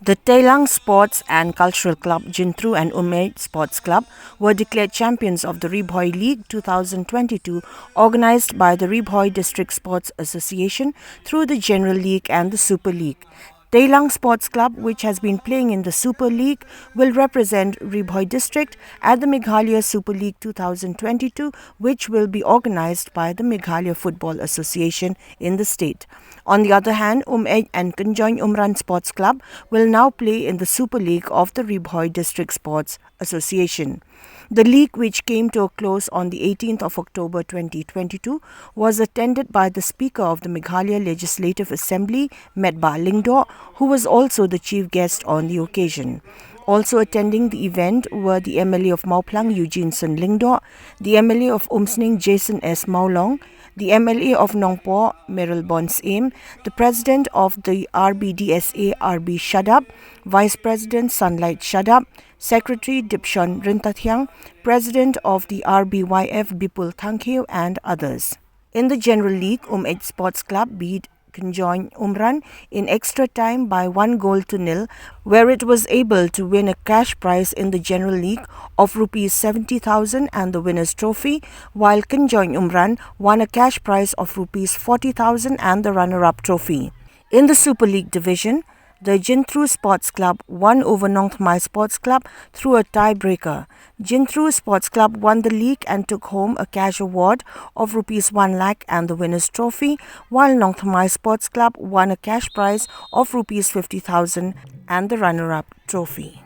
The Teilang Sports and Cultural Club, Jyntru and Umeit Sports Club were declared champions of the Ri Bhoi League 2022, organised by the Ri Bhoi District Sports Association through the General League and the Super League. Teilang Sports Club, which has been playing in the Super League, will represent Ri Bhoi District at the Meghalaya Super League 2022, which will be organised by the Meghalaya Football Association in the state. On the other hand, Umeit and Kynjoin Umran Sports Club will now play in the Super League of the Ri Bhoi District Sports Association. The league, which came to a close on the 18th of October 2022, was attended by the Speaker of the Meghalaya Legislative Assembly, Metba Lingdor, who was also the chief guest on the occasion. Also attending the event were the MLA of Mauplang, Eugene Sun Lingdor, the MLA of Umsning, Jason S. Maulong, the MLA of Nongpo, Meryl Bons Aim, the President of the RBDSA, RB Shadab, Vice President Sunlight Shadab, Secretary Dipshon Rintathyang, President of the RBYF Bipul Thangkhew, and others. In the General League, Umeit Sports Club beat Kynjoin Umran in extra time by 1-0, where it was able to win a cash prize in the General League of Rs 70,000 and the winner's trophy, while Kynjoin Umran won a cash prize of Rs 40,000 and the runner-up trophy. In the Super League division, the Jyntru Sports Club won over Nongthmai Sports Club through a tiebreaker. Jyntru Sports Club won the league and took home a cash award of Rs 1 lakh and the winner's trophy, while Nongthmai Sports Club won a cash prize of Rs 50,000 and the runner-up trophy.